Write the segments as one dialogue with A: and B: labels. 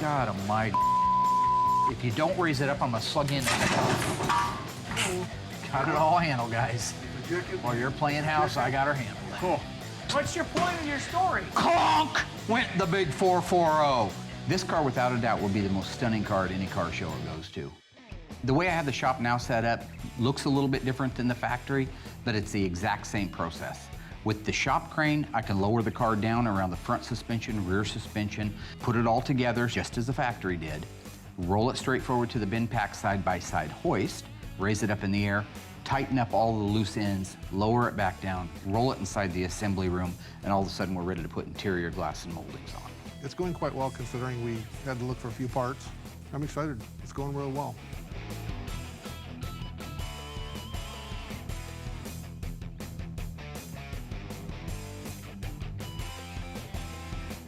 A: God almighty. If you don't raise it up, I'm gonna slug you in. Got it all handled, guys. While you're playing house, I got her handled.
B: Cool. What's your point of your story?
A: Clonk went the big 440. This car, without a doubt, will be the most stunning car at any car show it goes to. The way I have the shop now set up looks a little bit different than the factory, but it's the exact same process. With the shop crane, I can lower the car down around the front suspension, rear suspension, put it all together just as the factory did, roll it straight forward to the bin pack side-by-side hoist, raise it up in the air, tighten up all the loose ends, lower it back down, roll it inside the assembly room, and all of a sudden we're ready to put interior glass and moldings on.
C: It's going quite well considering we had to look for a few parts. I'm excited. It's going real well.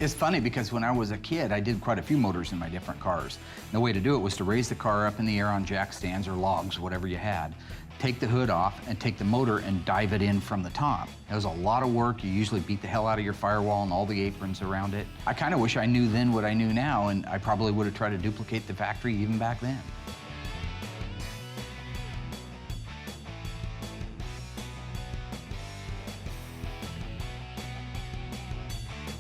A: It's funny because when I was a kid, I did quite a few motors in my different cars. And the way to do it was to raise the car up in the air on jack stands or logs, whatever you had, take the hood off and take the motor and dive it in from the top. It was a lot of work. You usually beat the hell out of your firewall and all the aprons around it. I kind of wish I knew then what I knew now, and I probably would have tried to duplicate the factory even back then.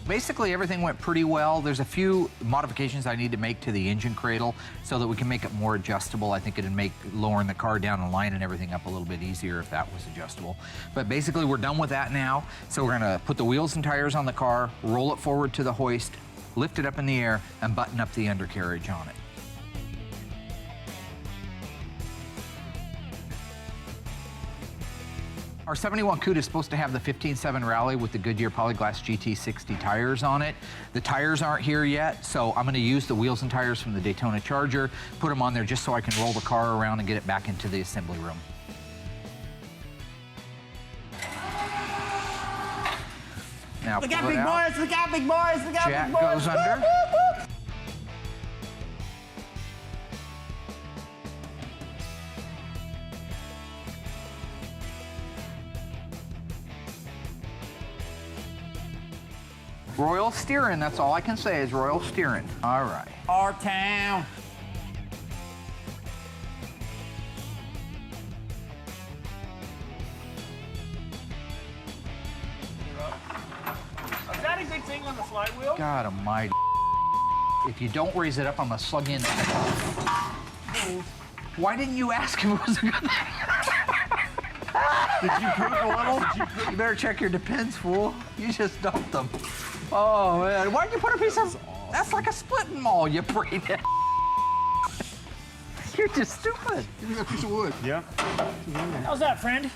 A: Basically, everything went pretty well. There's a few modifications I need to make to the engine cradle so that we can make it more adjustable. I think it'd make lowering the car down and lining everything up a little bit easier if that was adjustable. But basically, we're done with that now. So we're gonna put the wheels and tires on the car, roll it forward to the hoist, lift it up in the air, and button up the undercarriage on it. Our 71 Cuda is supposed to have the 15.7 Rally with the Goodyear Polyglass GT60 tires on it. The tires aren't here yet, so I'm gonna use the wheels and tires from the Daytona Charger, put them on there just so I can roll the car around and get it back into the assembly room. Now
B: Look out, big boys! Look out, big boys! Look out,
A: Jack
B: big boys!
A: goes under.
B: Woo, woo, woo.
A: Royal steering, that's all I can say is royal steering. All right.
B: Our town. Is that a good thing on the flywheel?
A: God almighty. If you don't raise it up, I'm gonna slug you in. Why didn't you ask if it was a good thing?
B: Did you poop a little?
A: You better check your depends, fool. You just dumped them. Oh, man. Why'd you put a piece of... That's like a splitting maul, you brainhead. You're just stupid.
C: Give me that piece of wood.
B: Yeah. How's that, friend?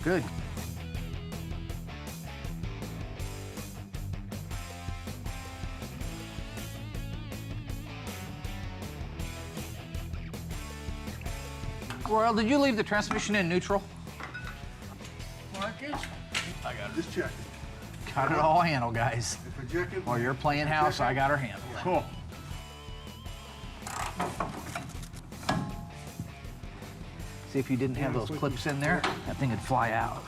A: Good. Royal, did you leave the transmission in neutral?
B: Marcus?
C: I got it. Just check.
A: Got it all handled, guys.
C: If I check it,
A: While you're playing house, I got her handled.
B: Cool.
A: See, if you didn't have those clips in there, that thing would fly out.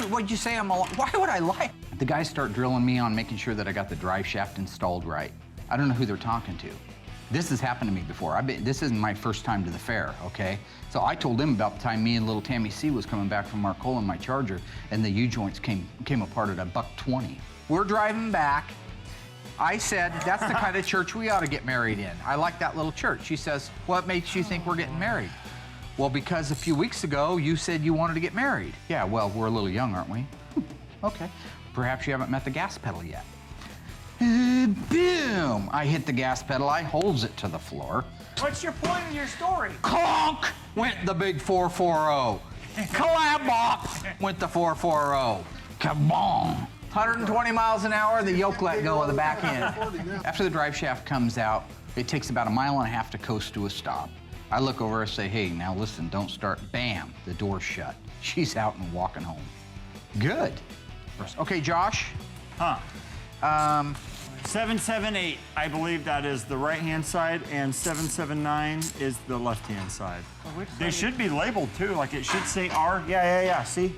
A: What'd you say? Why would I lie? The guys start drilling me on making sure that I got the drive shaft installed right. I don't know who they're talking to. This has happened to me before. This isn't my first time to the fair, okay? So I told them about the time me and little Tammy C was coming back from Marcola in my Charger, and the U-joints came apart at $120. We're driving back. I said, that's the kind of church we ought to get married in. I like that little church. She says, what makes you think we're getting married? Well, because a few weeks ago, you said you wanted to get married. Yeah, well, we're a little young, aren't we? Okay. Perhaps you haven't met the gas pedal yet. Boom! I hit the gas pedal, I holds it to the floor.
B: What's your point of your story?
A: Clonk went the big 440. Collab went the 440. Kabong! 120 miles an hour, the yoke let go of the back end. After the drive shaft comes out, it takes about 1.5 miles to coast to a stop. I look over and say, hey, now listen, don't start. Bam, the door's shut. She's out and walking home. Good. Okay, Josh.
B: Huh. 778, I believe that is the right-hand side, and 779 is the left-hand side. They should be labeled too, like it should say R. Yeah, see?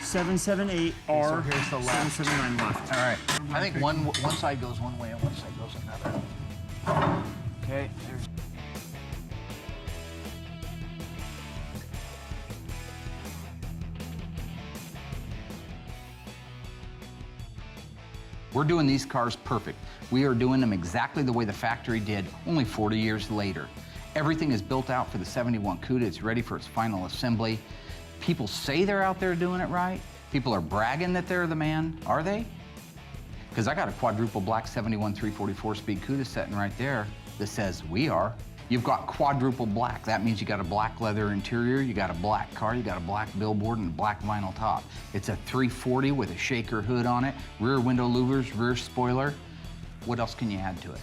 B: 778 or
C: So here's the left.
B: 779 left.
A: All right. I think one side goes one way and one side goes another. Okay. There's. We're doing these cars perfect. We are doing them exactly the way the factory did, only 40 years later. Everything is built out for the 71 Cuda. It's ready for its final assembly. People say they're out there doing it right. People are bragging that they're the man. Are they? Because I got a quadruple black 71 344 speed Cuda sitting right there that says we are. You've got quadruple black. That means you got a black leather interior, you got a black car, you got a black billboard, and a black vinyl top. It's a 340 with a shaker hood on it, rear window louvers, rear spoiler. What else can you add to it?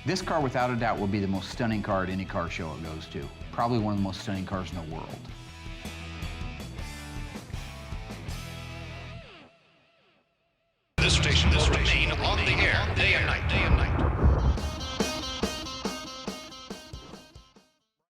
A: This car, without a doubt, will be the most stunning car at any car show it goes to. Probably one of the most stunning cars in the world.
D: This station will remain